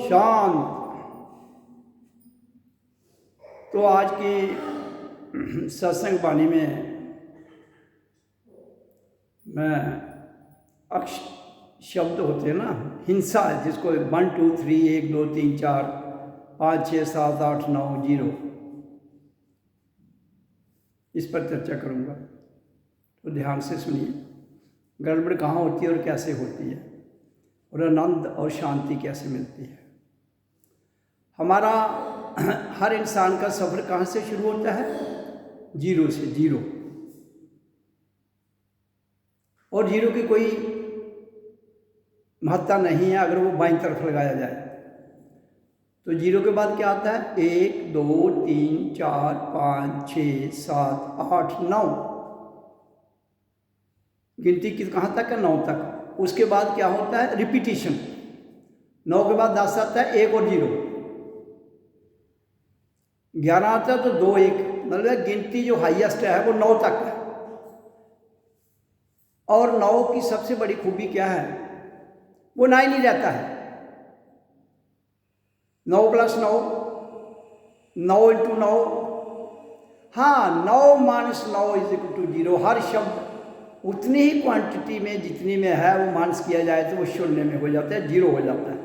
शांत। तो आज की सत्संग वाणी में मैं अक्ष शब्द होते हैं ना, हिंसा, जिसको 1 2 3 1 2 3 4 5 6 7 8 9 0, इस पर चर्चा करूँगा। तो ध्यान से सुनिए, गड़बड़ कहाँ होती है और कैसे होती है, और आनंद और शांति कैसे मिलती है। हमारा हर इंसान का सफ़र कहाँ से शुरू होता है? जीरो से। जीरो, और जीरो की कोई महत्ता नहीं है अगर वो बाईं तरफ लगाया जाए। तो जीरो के बाद क्या आता है? 1 2 3 4 5 6 7 8 9, गिनती की कहाँ तक है? 9 तक। उसके बाद क्या होता है? रिपीटिशन। 9 के बाद 10 आता है, 1 और 0। 11 आता है तो 2 1, मतलब गिनती जो हाईएस्ट है वो 9 तक है। और 9 की सबसे बड़ी खूबी क्या है? वो 9 नहीं रहता है। 9 + 9, 9 × 9, हाँ, 9 - 9 = 0। हर शब्द उतनी ही क्वांटिटी में जितनी में है वो माइनस किया जाए तो वो शून्य में हो जाता है, 0 हो जाता है।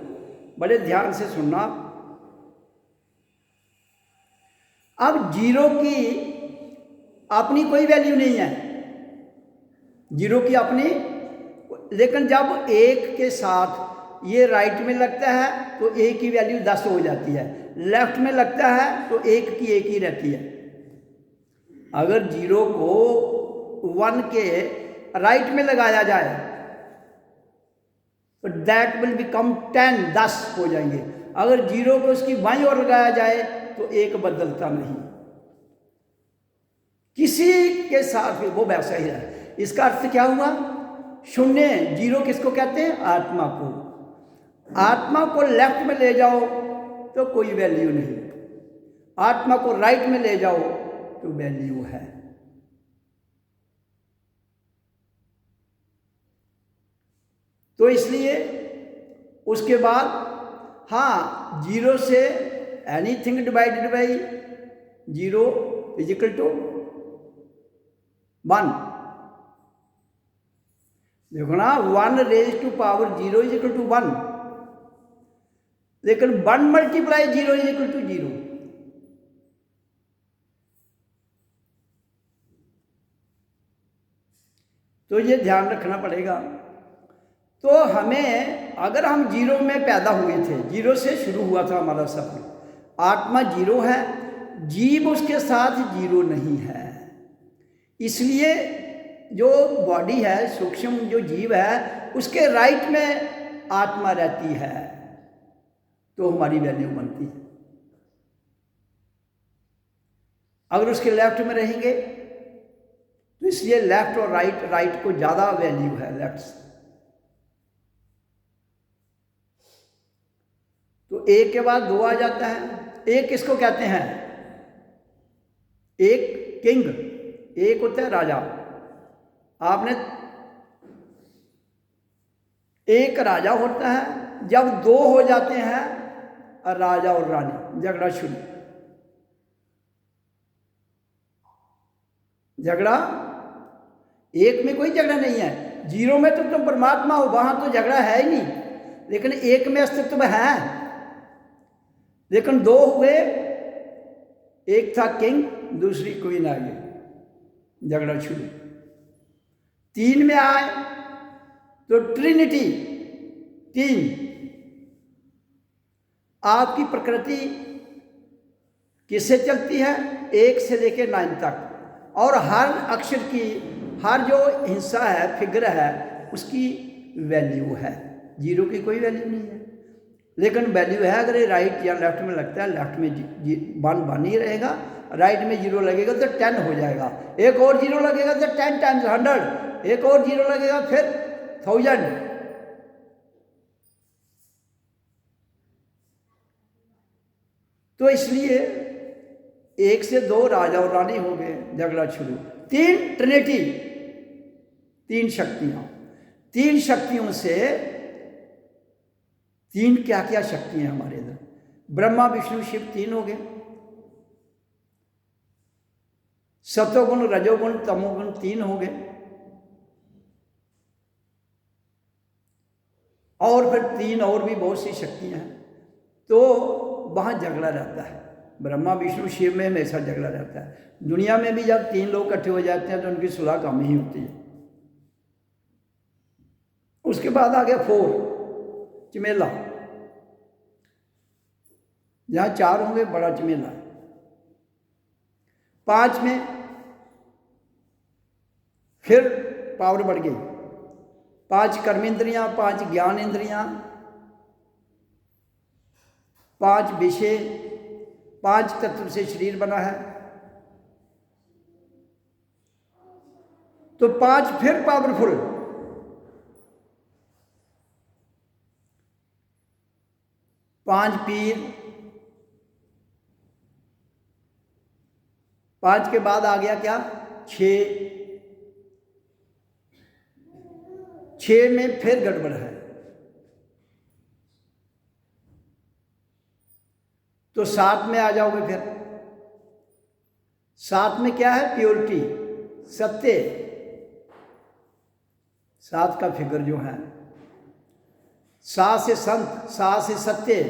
बड़े ध्यान से सुनना। अब 0 की अपनी कोई वैल्यू नहीं है, 0 की अपनी, लेकिन जब 1 के साथ ये राइट में लगता है तो 1 की वैल्यू 10 हो जाती है, लेफ्ट में लगता है तो 1 की 1 ही रहती है। अगर 0 को 1 के राइट में लगाया जाए तो दैट विल बिकम 10, 10 हो जाएंगे। अगर 0 को उसकी बाईं ओर लगाया जाए तो 1 बदलता नहीं, किसी के साथ भी वो वैसा ही है। इसका अर्थ क्या हुआ? शून्य। 0 किसको कहते हैं? आत्मा को। आत्मा को लेफ्ट में ले जाओ तो कोई वैल्यू नहीं, आत्मा को राइट में ले जाओ तो वैल्यू है। तो इसलिए उसके बाद, हाँ, 0 से एनीथिंग डिवाइडेड बाई 0 = 1। देखो ना, 1 raised to power 0 = 1, लेकिन 1 × 0 = 0। तो ये ध्यान रखना पड़ेगा। तो हमें, अगर हम 0 में पैदा हुए थे, 0 से शुरू हुआ था हमारा सफर, आत्मा 0 है, जीव उसके साथ 0 नहीं है। इसलिए जो बॉडी है, सूक्ष्म जो जीव है, उसके राइट में आत्मा रहती है तो हमारी वैल्यू बनती है। अगर उसके लेफ्ट में रहेंगे तो इसलिए लेफ्ट और राइट को ज़्यादा वैल्यू है लेफ्ट से। तो 1 के बाद 2 आ जाता है। 1 किसको कहते हैं? 1 किंग, 1 होता है राजा। आपने 1 राजा होता है। जब 2 हो जाते हैं, राजा और रानी, झगड़ा शुरू। झगड़ा, 1 में कोई झगड़ा नहीं है। 0 में तो तुम परमात्मा हो, वहां तो झगड़ा है ही नहीं, लेकिन 1 में अस्तित्व है। लेकिन 2 हुए, एक था किंग, दूसरी क्वीन आ गई, झगड़ा शुरू। 3 में आए तो ट्रिनिटी, 3। आपकी प्रकृति किससे चलती है? 1 से लेकर 9 तक, और हर अक्षर की, हर जो हिस्सा है, फिगर है, उसकी वैल्यू है। जीरो की कोई वैल्यू नहीं है, लेकिन वैल्यू है अगर ये राइट या लेफ्ट में लगता है, लेफ्ट में वन ही रहेगा, राइट में जीरो लगेगा तो 10 हो जाएगा, एक और जीरो लगेगा तो 10 टाइम्स 100, एक और जीरो लगेगा फिर 1000। तो इसलिए 1 से 2 राजा और रानी हो गए, झगड़ा शुरू। 3 ट्रिनिटी, 3 शक्तियां, 3 शक्तियों से 3 क्या क्या शक्तियां हमारे इधर, ब्रह्मा विष्णु शिव 3 हो गए, सतोगुण रजोगुण तमोगुण 3 हो गए, और फिर 3 और भी बहुत सी शक्तियां हैं। तो वहां झगड़ा रहता है, ब्रह्मा विष्णु शिव में हमेशा झगड़ा रहता है। दुनिया में भी जब 3 लोग इकट्ठे हो जाते हैं तो उनकी सुलह कम ही होती है। उसके बाद आ गया 4 चमेला, जहां 4 होंगे बड़ा चमेला। 5 में फिर पावर बढ़ गई, 5 कर्मेंद्रियां, 5 ज्ञान इंद्रियां, 5 विषय, 5 तत्व से शरीर बना है। तो 5 फिर पावरफुल, 5 पीर, 5 के बाद आ गया क्या 6, 6 में फिर गड़बड़ है। तो 7 में आ जाओगे फिर, 7 में क्या है प्योरिटी, सत्य। 7 का फिगर जो है, 7 से संत, 7 से सत्य,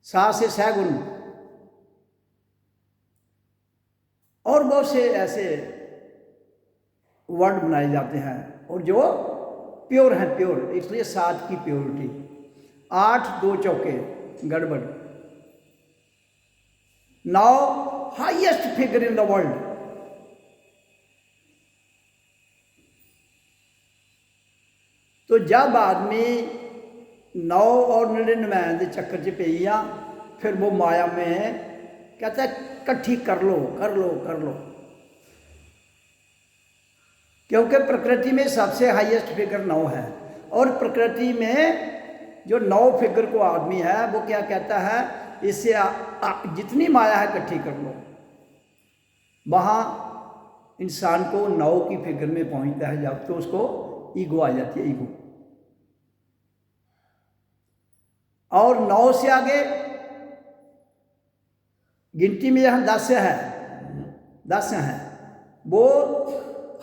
7 से सैगुण, और बहुत से ऐसे वर्ड बनाए जाते हैं, और जो प्योर है प्योर, इसलिए 7 की प्योरिटी। 8 2 चौके गड़बड़। 9 highest figure in the world. तो जब आदमी 9 और 99 चक्कर च पेइया, फिर वो माया में कहता है इकट्ठी कर लो कर लो कर लो, क्योंकि प्रकृति में सबसे हाईएस्ट फिगर 9 है। और प्रकृति में जो 9 फिगर को आदमी है वो क्या कहता है, इससे जितनी माया है इकट्ठी कर लो। वहाँ इंसान को 9 की फिगर में पहुँचता है जब, तो उसको ईगो आ जाती है, ईगो। और 9 से आगे गिनती में यहाँ 10 है, 10 है, वो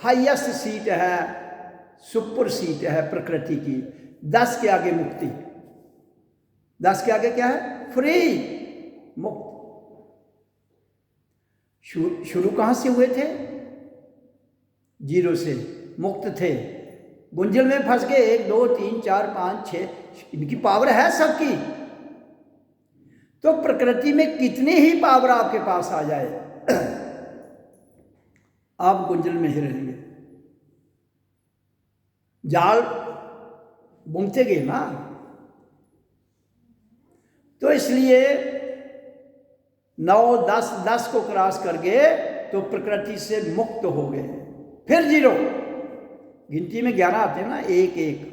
हाईएस्ट सीट है, सुपर सीट है प्रकृति की। 10 के आगे मुक्ति, 10 के आगे क्या है, फ्री, मुक्त। शुरू कहाँ से हुए थे, 0 से मुक्त थे, गुंजल में फंस के 1 2 3 4 5 6, इनकी पावर है सबकी। तो प्रकृति में कितनी ही पावर आपके पास आ जाए, आप गुंजल में ही रहेंगे। जाल बुनते गए ना, तो इसलिए 9 10 10 को क्रॉस कर गए तो प्रकृति से मुक्त हो गए। फिर 0, गिनती में 11 आते हैं ना, 1 1,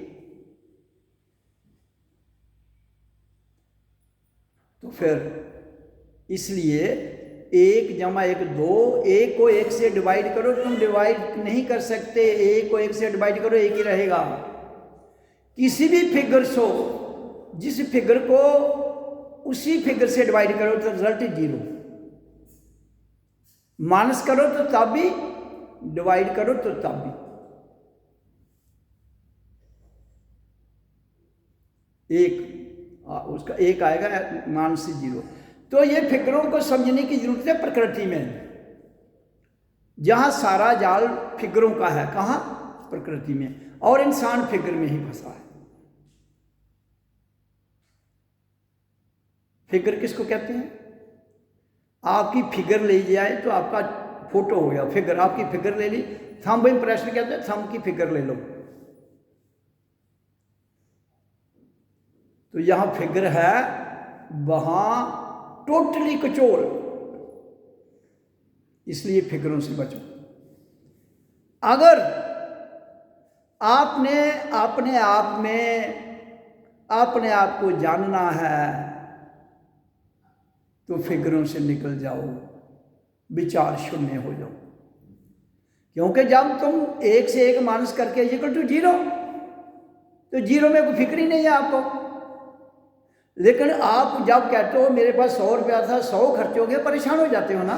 तो फिर इसलिए 1 जमा 1 2, 1 को 1 से डिवाइड करो, तुम डिवाइड नहीं कर सकते, 1 को 1 से डिवाइड करो 1 ही रहेगा। किसी भी फिगर से, जिस फिगर को उसी फिगर से डिवाइड करो तो रिजल्ट 0। माइनस करो तो तब भी, डिवाइड करो तो तब भी। 1 उसका 1 आएगा, माइनस 0। तो ये फिगरों को समझने की जरूरत है प्रकृति में, जहां सारा जाल फिगरों का है, कहां, प्रकृति में, और इंसान फिगर में ही फंसा है। फिगर किसको कहते हैं, आपकी फिगर ले जाए तो आपका फोटो हो गया, फिगर, आपकी फिगर ले ली, थंब इम्प्रेशन कहते हैं, थंब की फिगर ले लो। तो यहाँ फिगर है, वहाँ टोटली कचोल, इसलिए फिगरों से बचो। अगर आपने अपने आप में अपने आप को जानना है तो फिगरों से निकल जाओ, विचार शून्य हो जाओ। क्योंकि जब तुम एक से एक माइनस करके इक्वल टू जीरो, तो जीरो में कोई फिक्र ही नहीं है आपको। लेकिन आप जब कहते हो मेरे पास 100 रुपया था, 100 खर्च हो गया, परेशान हो जाते हो ना।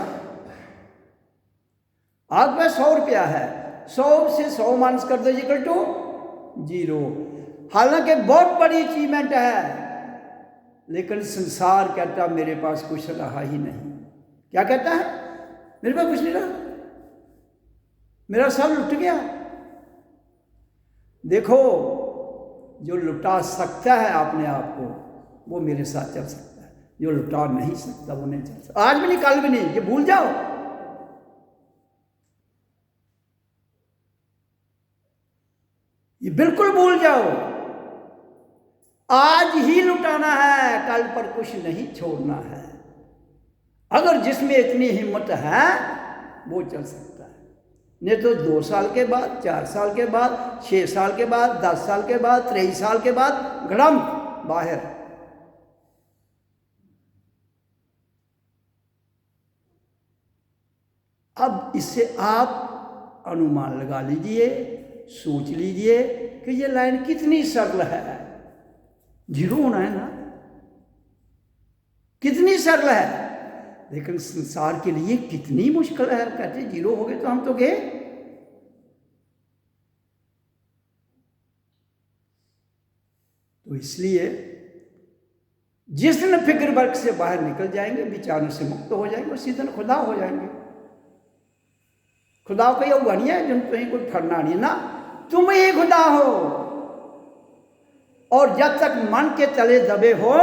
आपके पास 100 रुपया है, 100 से 100 माइनस कर दो इक्वल टू जीरो। हालांकि बहुत बड़ी अचीवमेंट है, लेकिन संसार कहता मेरे पास कुछ रहा ही नहीं। क्या कहता है? मेरे पास कुछ नहीं रहा, मेरा सब लुट गया। देखो, जो लुटा सकता है अपने आप को वो मेरे साथ चल सकता है, जो लुटा नहीं सकता वो नहीं चल सकता। आज भी नहीं, कल भी नहीं, ये भूल जाओ। ये बिल्कुल भूल जाओ। आज ही लुटाना है, कल पर कुछ नहीं छोड़ना है। अगर जिसमें इतनी हिम्मत है वो चल सकता है, नहीं तो 2 साल के बाद, 4 साल के बाद, 6 साल के बाद, 10 साल के बाद, 23 साल के बाद गड़म बाहर। अब इससे आप अनुमान लगा लीजिए, सोच लीजिए कि ये लाइन कितनी सरल है। जीरो होना है ना, कितनी सरल है, लेकिन संसार के लिए कितनी मुश्किल है। कहते जीरो हो गए तो हम तो गए। तो इसलिए जिस दिन फिक्र वर्ग से बाहर निकल जाएंगे, विचारों से मुक्त हो जाएंगे, उसी दिन खुदा हो जाएंगे। खुदा को यह हुआ नहीं है जिन तुम्हें कोई फरना नहीं ना, तुम ही खुदा हो। और जब तक मन के तले दबे हो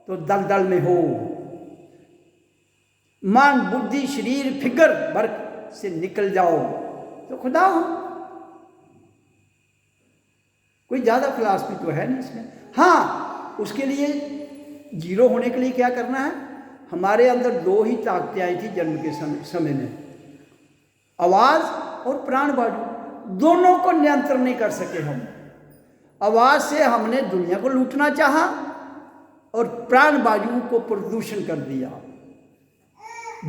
तो दलदल में हो। मन, बुद्धि, शरीर, फिक्र वर्ग से निकल जाओ तो खुदा हो। कोई ज्यादा फिलॉसफी तो है नहीं इसमें। हाँ, उसके लिए जीरो होने के लिए क्या करना है? हमारे अंदर 2 ही ताकतें आई थी जन्म के समय में, आवाज और प्राण वायु। दोनों को नियंत्रण नहीं कर सके हम। आवाज से हमने दुनिया को लूटना चाहा और प्राण वायु को प्रदूषण कर दिया।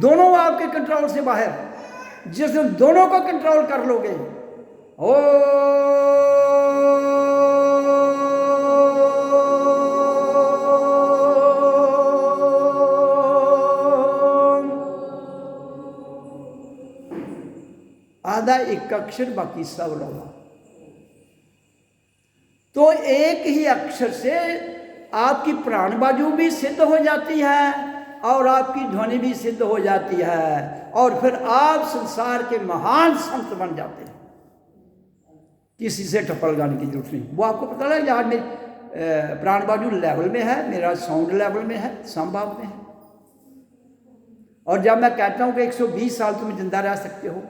दोनों आपके कंट्रोल से बाहर। जिस दिन दोनों को कंट्रोल कर लोगे, ओ आधा एक अक्षर, बाकी सब रवा। तो एक ही अक्षर से आपकी प्राण वायु भी सिद्ध हो जाती है और आपकी ध्वनि भी सिद्ध हो जाती है, और फिर आप संसार के महान संत बन जाते हैं। किसी से टप्पल गाने की जरूरत नहीं। वो आपको पता लगे आज मेरी प्राण वायु लेवल में है, मेरा साउंड लेवल में है, संभाव में है। और जब मैं कहता हूं कि 120 साल तुम जिंदा रह सकते हो,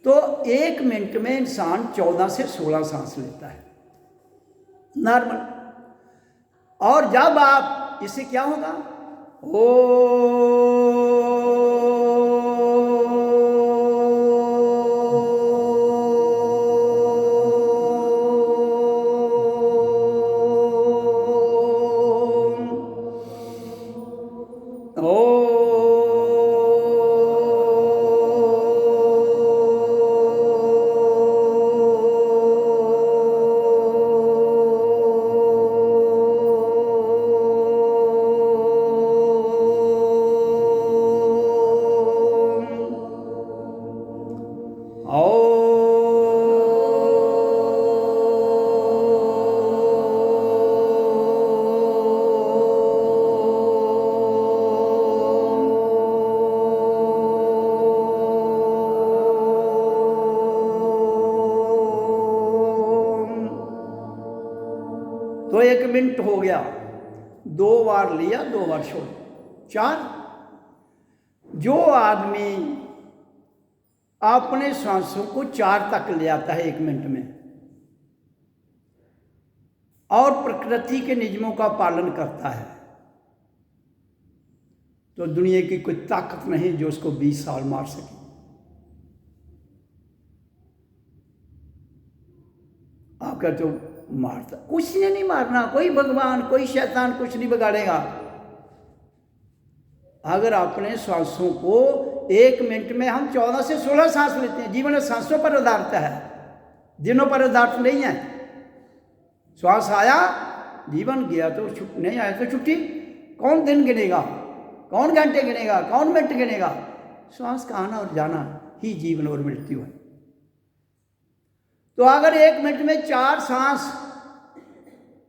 तो 1 मिनट में इंसान 14 से 16 सांस लेता है नॉर्मल। और जब आप, इससे क्या होगा? तो 1 मिनट हो गया, 2 बार लिया, 2 बार छोड़, 4। जो आदमी अपने सांसों को 4 तक ले आता है 1 मिनट में, और प्रकृति के नियमों का पालन करता है तो दुनिया की कोई ताकत नहीं जो उसको 20 साल मार सके। आप कहते हो मारता, कुछ ने नहीं मारना, कोई भगवान कोई शैतान कुछ नहीं बिगाड़ेगा। अगर अपने सांसों को 1 मिनट में हम 14 से 16 सांस लेते हैं, जीवन सांसों पर आधारित है, दिनों पर आधारित नहीं है। श्वास आया जीवन, गया तो नहीं आया तो छुट्टी। कौन दिन गिनेगा, कौन घंटे गिनेगा, कौन मिनट गिनेगा? श्वास का आना और जाना ही जीवन और मृत्यु है। तो अगर 1 मिनट में 4 सांस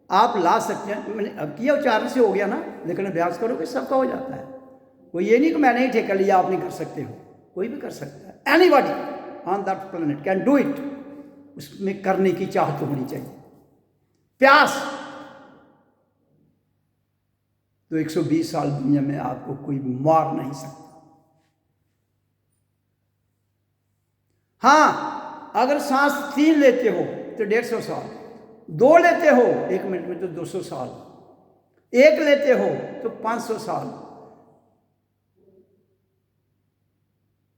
आप ला सकते हैं, मैंने अब किया उच्चारण से हो गया ना, लेकिन अभ्यास करोगे सबका हो जाता है। कोई ये नहीं कि मैंने ही ठेका लिया आप नहीं कर सकते हो, कोई भी कर सकता है। Anybody on that planet can do it. उसमें करने की चाहत तो होनी चाहिए, प्यास। तो 120 साल दुनिया में आपको कोई मार नहीं सकता। हाँ, अगर सांस 3 लेते हो तो 150 साल, 2 लेते हो 1 मिनट में तो 200 साल, 1 लेते हो तो 500 साल,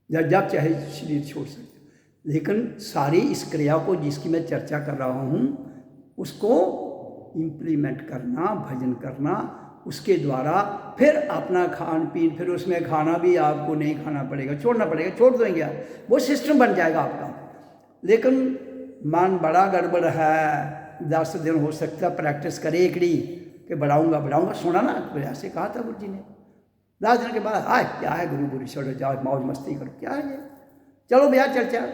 जब चाहे शरीर छोड़ सकते। लेकिन सारी इस क्रिया को जिसकी मैं चर्चा कर रहा हूँ उसको इम्प्लीमेंट करना, भजन करना, उसके द्वारा फिर अपना खान पीन, फिर उसमें खाना भी आपको नहीं खाना पड़ेगा, छोड़ना पड़ेगा, छोड़ देंगे आप, वो सिस्टम बन जाएगा आपका। लेकिन मन बड़ा गड़बड़ है, 10 दिन हो सकता है प्रैक्टिस करे एकड़ी कि बढ़ाऊंगा। सुना ना, तो ऐसे कहा था गुरु जी ने। 10 दिन के बाद आए क्या है गुरु छोड़ो, जाओ मौज मस्ती करो, क्या है ये, चलो भैया चर्चा।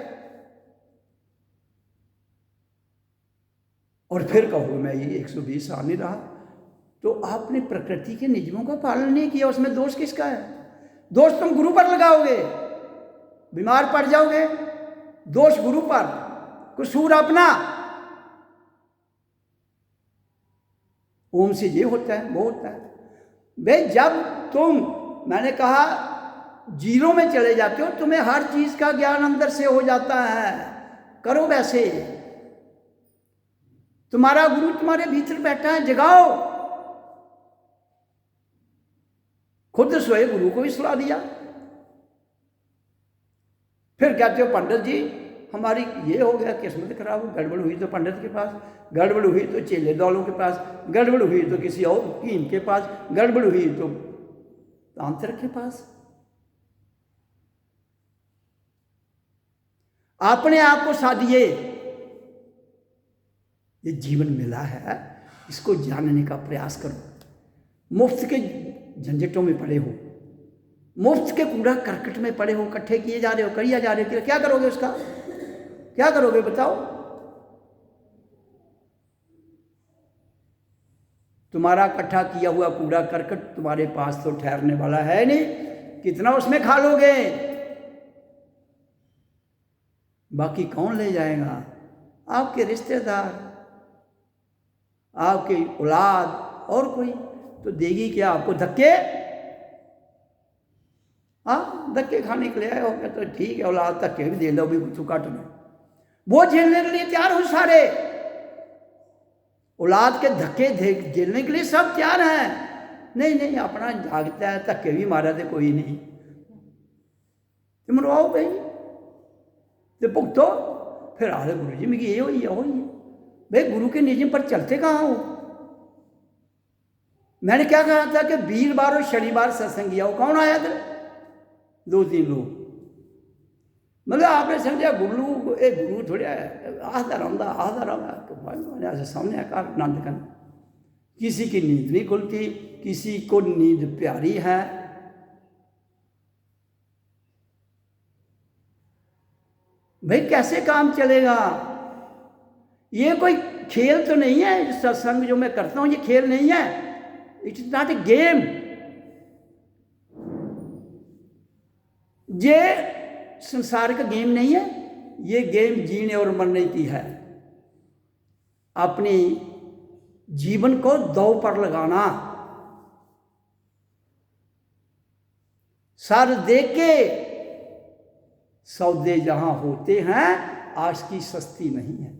और फिर कहोगे मैं ये 120 साल नहीं रहा, तो आपने प्रकृति के नियमों का पालन नहीं किया, उसमें दोष किसका है? दोष तुम गुरु पर लगाओगे, बीमार पड़ जाओगे, दोष गुरु पर, कसूर अपना। ओम से ये होता है वो होता है। भाई जब तुम, मैंने कहा, जीरो में चले जाते हो, तुम्हें हर चीज का ज्ञान अंदर से हो जाता है। करो वैसे, तुम्हारा गुरु तुम्हारे भीतर बैठा है, जगाओ। खुद सोए गुरु को भी सुला दिया। फिर कहते हो पंडित जी हमारी ये हो गया, किस्मत खराब हो, गड़बड़ हुई तो पंडित के पास, गड़बड़ हुई तो चेले दौलों के पास, गड़बड़ हुई तो किसी और कीम के पास, गड़बड़ हुई तो तांत्रिक के पास। अपने आप को साधिए। ये जीवन मिला है, इसको जानने का प्रयास करो। मुफ्त के झंझटों में पड़े हो, मुफ्त के कूड़ा करकट में पड़े हो, इकट्ठे किए जा रहे हो, करिए जा रहे हो, क्या करोगे उसका? क्या करोगे बताओ? तुम्हारा इकट्ठा किया हुआ कूड़ा करकट तुम्हारे पास तो ठहरने वाला है नहीं, कितना उसमें खा लोगे? बाकी कौन ले जाएगा? आपके रिश्तेदार, आपकी औलाद, और कोई तो देगी क्या आपको? धक्के? हाँ, धक्के खाने के लिए आए हो तो ठीक है, औलाद धक्के भी दे लो, भी कुछ काट लो, वो झेलने के लिए तैयार हो सारे। औलाद के धक्के झेलने के लिए सब तैयार हैं। नहीं अपना जागता है, धक्के भी मारा तो कोई नहीं, तुम रोओ भाई तो भुगतो। फिर आले गुरु जी मुझे ये होई है। भाई गुरु के नियम पर चलते कहाँ हो? मैंने क्या कहा था कि वीरवार और शनिवार सत्संग किया हो, कौन आया था? 2-3 लोग। मतलब आपने समझा गुरु थोड़े आधा रहा तो भाई सामने आकर आनंद करना। किसी की नींद नहीं खुलती, किसी को नींद प्यारी है। भाई कैसे काम चलेगा? ये कोई खेल तो नहीं है, सत्संग जो मैं करता हूं ये खेल नहीं है। It is not a game. ये संसार का गेम नहीं है, ये गेम जीने और मरने की है। अपने जीवन को दांव पर लगाना, सर दे के सौदे जहां होते हैं, आज की सस्ती नहीं है।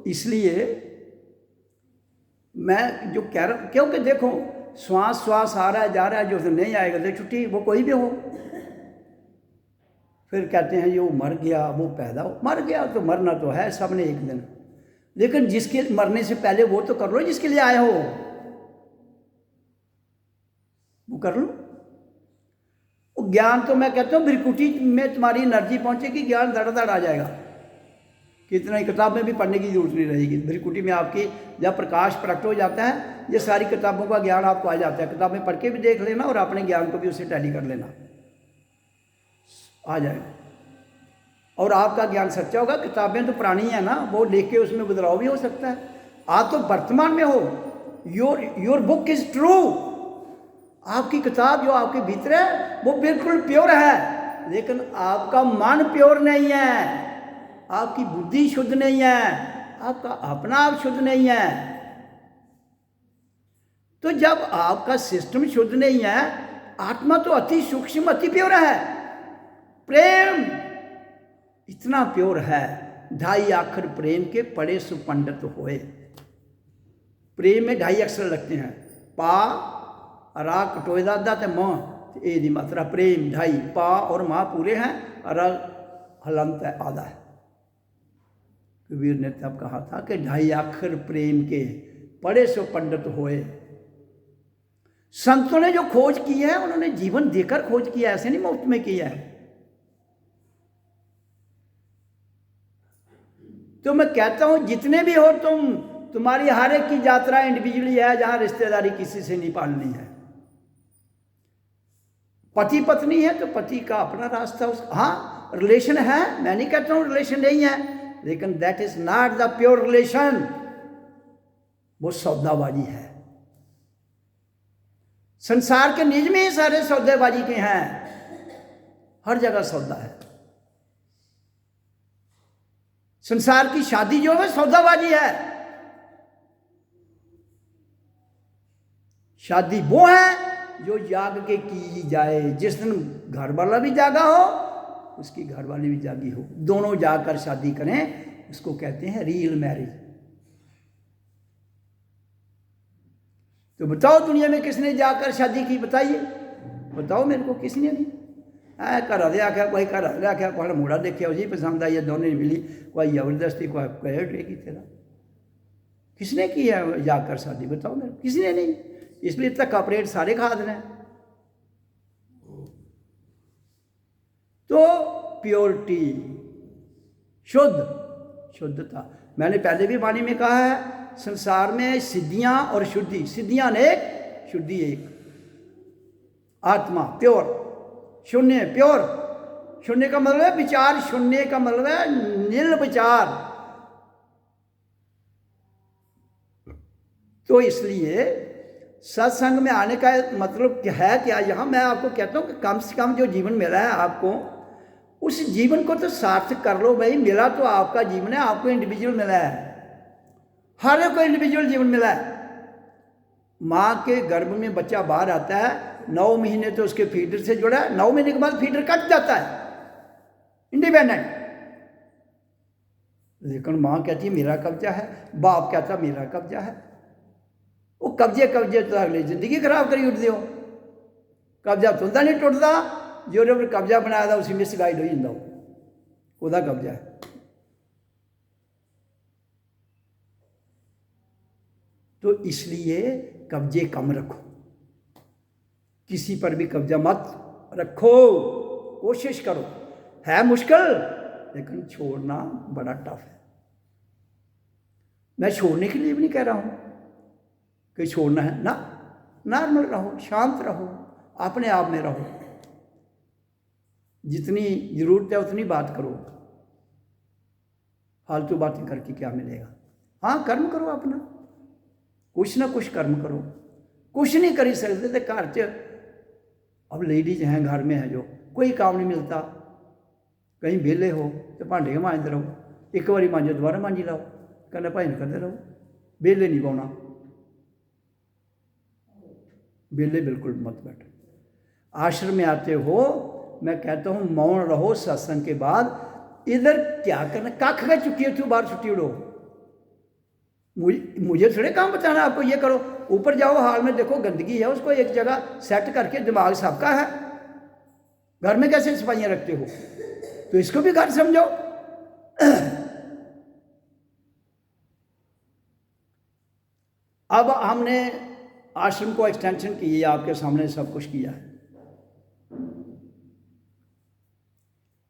इसलिए मैं जो कह रहा हूँ, क्योंकि देखो श्वास श्वास आ रहा है जा रहा है, जो नहीं आएगा तो छुट्टी, वो कोई भी हो। फिर कहते हैं ये वो मर गया, वो पैदा हो, मर गया तो मरना तो है सब ने एक दिन, लेकिन जिसके मरने से पहले वो तो कर लो जिसके लिए आए हो, वो कर लो। वो ज्ञान तो मैं कहता हूँ भ्रिकुटी में तुम्हारी एनर्जी पहुंचेगी, ज्ञान धड़ाधड़ आ जाएगा, कितना ही किताब में भी पढ़ने की जरूरत नहीं रहेगी। भ्रिकुटी में आपकी जब प्रकाश प्रकट हो जाता है, ये सारी किताबों का ज्ञान आपको आ जाता है। किताबें पढ़ के भी देख लेना और अपने ज्ञान को भी उससे टैली कर लेना, आ जाएगा। और आपका ज्ञान सच्चा होगा। किताबें तो पुरानी है ना, वो लेके के उसमें बदलाव भी हो सकता है। आप तो वर्तमान में हो, योर बुक इज ट्रू। आपकी किताब जो आपके भीतर है वो बिल्कुल प्योर है, लेकिन आपका मन प्योर नहीं है, आपकी बुद्धि शुद्ध नहीं है, आपका अपना आप शुद्ध नहीं है। तो जब आपका सिस्टम शुद्ध नहीं है, आत्मा तो अति सूक्ष्म अति प्योर है। प्रेम इतना प्योर है, 2.5 अक्षर प्रेम के पढ़े सुपंडित होए। प्रेम में 2.5 अक्षर लगते हैं, पा रा कटोए दादा ते माँ, ए दी मात्रा प्रेम 2.5, पा और माँ पूरे हैं, रा हलंत है आधा है। कबीर ने तब कहा था कि 2.5 अक्षर प्रेम के पढ़े सो पंडित होए। संतों ने जो खोज की है उन्होंने जीवन देकर खोज किया, ऐसे नहीं मुफ्त में किया है। तो मैं कहता हूं जितने भी हो तुम, तुम्हारी हर एक की यात्रा इंडिविजुअली है, जहां रिश्तेदारी किसी से नहीं पालनी है। पति पत्नी है तो पति का अपना रास्ता, हाँ रिलेशन है, मैं नहीं कहता हूं रिलेशन नहीं है, लेकिन that is not the pure relation, वो सौदाबाजी है। संसार के निज में ही सारे सौदेबाजी के हैं, हर जगह सौदा है। संसार की शादी जो है सौदाबाजी है। शादी वो है जो जाग के की जाए, जिस दिन घर वाला भी जागा हो उसकी घर वाली भी जागी हो, दोनों जाकर शादी करें, उसको कहते हैं रियल मैरिज। तो बताओ दुनिया में किसने जाकर शादी की, बताइए, बताओ मेरे को, किसने नहीं। घर वाले आख्या, कोई घर वाले आख्या, कोई मुड़ा देखा जी पसंद आई, दोनों ने मिली, कोई जबरदस्ती, कोई कहेगी तेरा। किसने की है जाकर शादी, बताओ मेरे को, किसने नहीं। इसलिए धक्का परेड सारे खा देना। तो प्योरिटी, शुद्धता, मैंने पहले भी वाणी में कहा है, संसार में सिद्धियां और शुद्धि, सिद्धियां अनेक, शुद्धि एक। आत्मा प्योर, शून्य प्योर। शून्य का मतलब है विचार, शून्य का मतलब है नील विचार। तो इसलिए सत्संग में आने का मतलब क्या है, क्या यहाँ मैं आपको कहता हूँ कि कम से कम जो जीवन मिला है आपको, उस जीवन को तो सार्थक कर लो भाई। मिला तो आपका जीवन है, आपको इंडिविजुअल मिला है, हर एक को इंडिविजुअल जीवन मिला है। माँ के गर्भ में बच्चा बाहर आता है, 9 महीने तो उसके फीडर से जुड़ा है, 9 महीने के बाद फीडर कट जाता है, इंडिपेंडेंट। लेकिन माँ कहती है मेरा कब्जा है, बाप कहता मेरा कब्जा है। वो कब्जे तो अगली जिंदगी खराब करी उठते हो। कब्जा तुंदा नहीं टुटता, जो कब्जा बनाया था उसी मिस गाइड हो जाता, वह कब्जा है। तो इसलिए कब्जे कम रखो, किसी पर भी कब्जा मत रखो, कोशिश करो। है मुश्किल, लेकिन छोड़ना बड़ा टफ है। मैं छोड़ने के लिए भी नहीं कह रहा हूं कि छोड़ना है ना, नॉर्मल रहो, शांत रहो, अपने आप में रहो, जितनी जरूरत है उतनी बात करो, फालतू बातें करके क्या मिलेगा। हाँ कर्म करो अपना, कुछ ना कुछ कर्म करो। कुछ नहीं कर सकते तो घर च, अब लेडीज हैं घर में है जो कोई काम नहीं मिलता, कहीं वेले हो तो भांडे मांजते रहो, एक बारी मांजो दोबारा मांजी लाओ, कहना भाई करते रहो, वेले नहीं पाना, वेले बिल्कुल मत बैठो। आश्रम में आते हो, मैं कहता हूँ मौन रहो सत्संग के बाद। इधर क्या करना, कख का चुकी हो, बाहर छुट्टी उड़ो, मुझे थोड़े काम बताना आपको, ये करो। ऊपर जाओ, हाल में देखो गंदगी है, उसको एक जगह सेट करके, दिमाग सबका है, घर में कैसे सफाइयाँ रखते हो, तो इसको भी घर समझो। अब हमने आश्रम को एक्सटेंशन की है, आपके सामने सब कुछ किया है।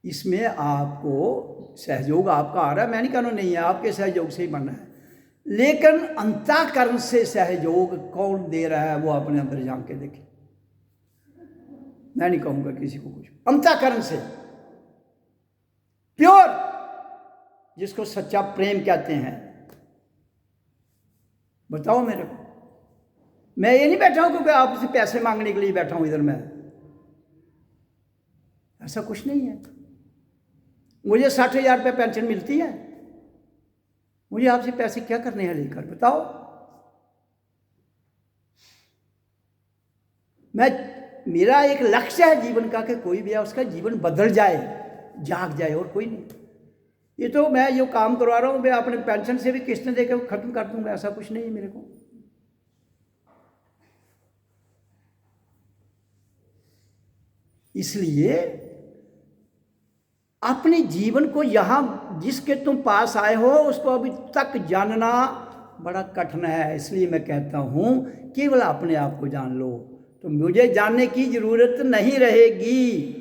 इसमें आपको सहयोग आपका आ रहा है, मैं नहीं कहना नहीं है, आपके सहयोग से ही बनना है, लेकिन अंतःकरण से सहयोग कौन दे रहा है वो अपने अंदर झांक के देखे। मैं नहीं कहूंगा किसी को कुछ, अंतःकरण से प्योर, जिसको सच्चा प्रेम कहते हैं। बताओ मेरे को, मैं ये नहीं बैठा हूं क्योंकि आपसे पैसे मांगने के लिए बैठा हूं इधर, मैं ऐसा कुछ नहीं है। मुझे 60,000 रुपये पेंशन मिलती है, मुझे आपसे पैसे क्या करने हैं लेकर, बताओ। मेरा एक लक्ष्य है जीवन का कि कोई भी है उसका जीवन बदल जाए, जाग जाए, और कोई नहीं। ये तो मैं जो काम करवा रहा हूँ, मैं अपने पेंशन से भी किस्तें देकर खत्म कर दूंगा, ऐसा कुछ नहीं है मेरे को। इसलिए अपने जीवन को यहां जिसके तुम पास आए हो उसको अभी तक जानना बड़ा कठिन है। इसलिए मैं कहता हूं केवल अपने आप को जान लो, तो मुझे जानने की जरूरत नहीं रहेगी।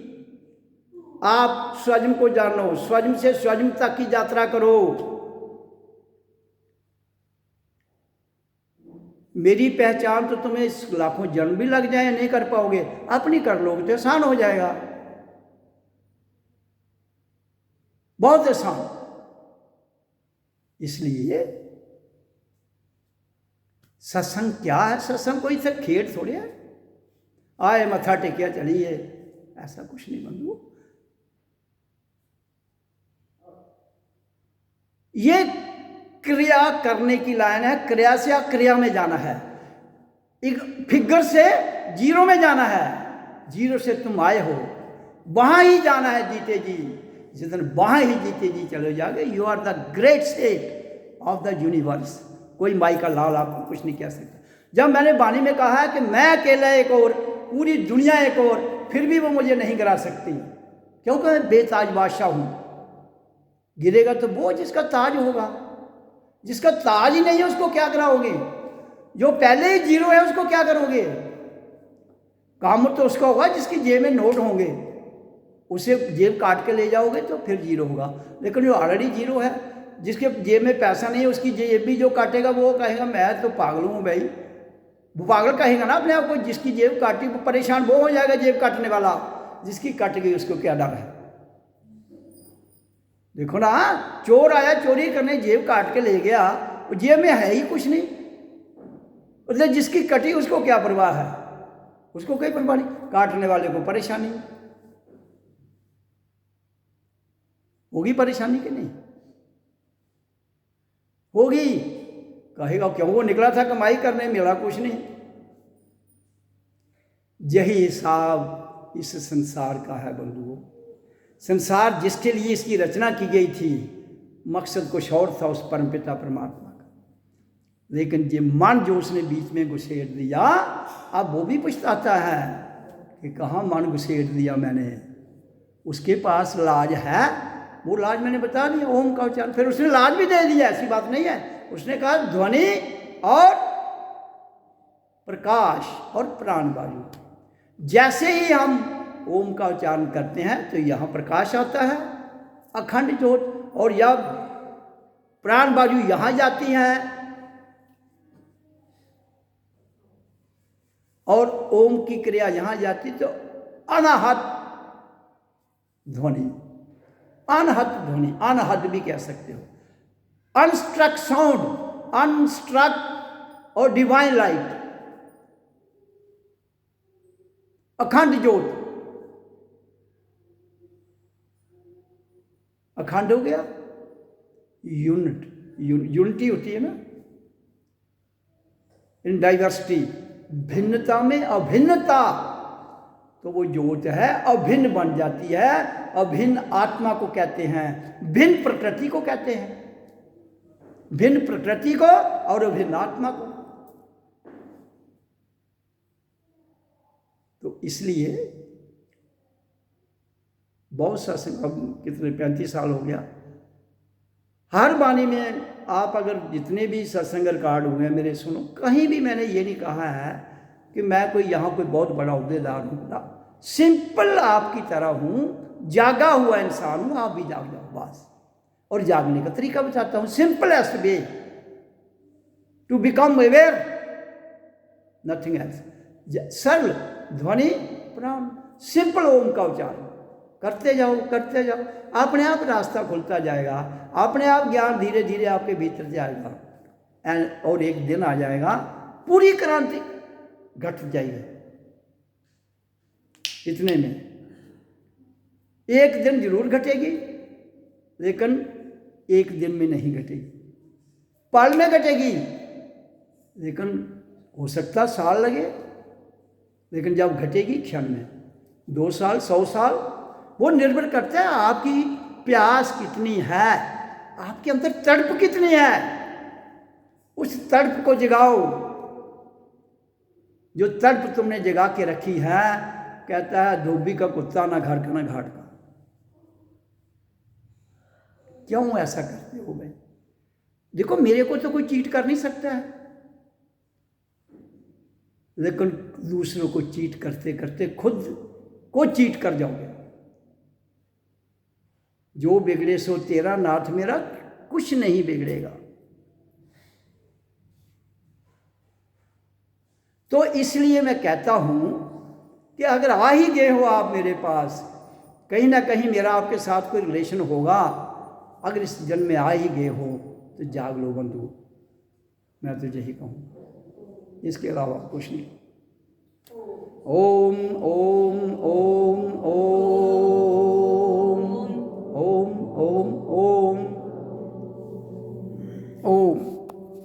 आप स्वयं को जानो, स्वयं से स्वयं तक की यात्रा करो। मेरी पहचान तो तुम्हें लाखों जन्म भी लग जाए नहीं कर पाओगे, अपनी कर लोगे तो आसान हो जाएगा, बहुत आसान। इसलिए सत्संग क्या है? सत्संग कोई सा खेत थोड़े है, आए मत्था टेकिया चलिए, ऐसा कुछ नहीं बंधु। ये क्रिया करने की लाइन है, क्रिया से क्रिया में जाना है, एक फिगर से जीरो में जाना है। जीरो से तुम आए हो, वहां ही जाना है जीते जी। जिस दिन वहां ही जीते जी चले जाओगे, you are the great state of the universe. कोई माई का लाल आपको कुछ नहीं कह सकता। जब मैंने वाणी में कहा है कि मैं अकेला एक और, पूरी दुनिया एक और, फिर भी वो मुझे नहीं गिरा सकती, क्योंकि मैं बेताज बादशाह हूं। गिरेगा तो वो जिसका ताज होगा, जिसका ताज ही नहीं है उसको क्या कराओगे? जो पहले ही जीरो है उसको क्या करोगे? काम तो उसका होगा जिसकी जेब में नोट होंगे, उसे जेब काट के ले जाओगे तो फिर जीरो होगा। लेकिन जो ऑलरेडी जीरो है, जिसके जेब में पैसा नहीं है, उसकी जेब भी जो काटेगा वो कहेगा मैं तो पागल हूँ भाई। वो पागल कहेगा ना अपने आप को, जिसकी जेब काटी वो परेशान वो हो जाएगा, जेब काटने वाला। जिसकी कट गई उसको क्या डर है? देखो ना, चोर आया चोरी करने, जेब काट के ले गया, जेब में है ही कुछ नहीं। मतलब जिसकी कटी उसको क्या परवाह है? उसको कोई परवाह नहीं, काटने वाले को परेशानी होगी। परेशानी कि नहीं होगी? कहेगा क्यों, वो निकला था कमाई करने, मिला कुछ नहीं। यही हिसाब इस संसार का है बंधुओं। संसार जिसके लिए इसकी रचना की गई थी, मकसद कुछ और था उस परमपिता परमात्मा का, लेकिन ये मन जो उसने बीच में घुसेड़ दिया, अब वो भी पछताता है कि कहाँ मन घुसेड़ दिया मैंने। उसके पास लाज है, वो लाज मैंने बता दिया, ओम का उच्चारण। फिर उसने लाज भी दे दिया, ऐसी बात नहीं है। उसने कहा ध्वनि और प्रकाश और प्राण वायु। जैसे ही हम ओम का उच्चारण करते हैं तो यहाँ प्रकाश आता है, अखंड ज्योत, और यह प्राण वायु यहाँ जाती है, और ओम की क्रिया यहाँ जाती, तो अनाहत ध्वनि, अनहद ध्वनि, अनहद भी कह सकते हो, अनस्ट्रक साउंड, अनस्ट्रक और डिवाइन लाइट, अखंड ज्योत। अखंड हो गया, यूनिटी होती है ना, इन डाइवर्सिटी, भिन्नता में अभिन्नता, तो वो ज्योत है अभिन्न बन जाती है। अभिन्न आत्मा को कहते हैं, भिन्न प्रकृति को कहते हैं। भिन्न प्रकृति को और भिन्न आत्मा को। तो इसलिए बहुत सत्संग, अब कितने 35 साल हो गया, हर वाणी में आप अगर जितने भी सत्संग रिकॉर्ड हुए मेरे सुनो, कहीं भी मैंने ये नहीं कहा है कि मैं कोई यहाँ कोई बहुत बड़ा उद्देदार हूँ। सिंपल आपकी तरह हूँ, जागा हुआ इंसान हूँ, आप भी जाग जाओ बस। और जागने का तरीका बताता हूँ, simplest way to become aware, nothing else. सरल ध्वनि प्राण, सिंपल ओम का उच्चारण करते जाओ करते जाओ, अपने आप रास्ता खुलता जाएगा, अपने आप ज्ञान धीरे धीरे आपके भीतर जाएगा। और एक दिन आ जाएगा पूरी क्रांति घट जाएगी। इतने में एक दिन जरूर घटेगी, लेकिन एक दिन में नहीं घटेगी, पल में घटेगी, लेकिन हो सकता साल लगे, लेकिन जब घटेगी क्षण में। 2 साल 100 साल, वो निर्भर करता है आपकी प्यास कितनी है, आपके अंदर तड़प कितनी है। उस तड़प को जगाओ, जो तड़प तुमने जगा के रखी है। कहता है धोबी का कुत्ता ना घर का ना घाट का। क्यों ऐसा करते हो भाई? देखो मेरे को तो कोई चीट कर नहीं सकता है, लेकिन दूसरों को चीट करते करते खुद को चीट कर जाओगे। जो बिगड़े सो तेरा नाथ मेरा, कुछ नहीं बिगड़ेगा। तो इसलिए मैं कहता हूं कि अगर आ ही गए हो आप मेरे पास, कहीं ना कहीं मेरा आपके साथ कोई रिलेशन होगा। अगर इस जन्म में आ ही गए हो तो जाग लो बंधु, मैं तो यही कहूँ, इसके अलावा कुछ नहीं। ओम ओम ओम ओम ओम ओम ओम ओम।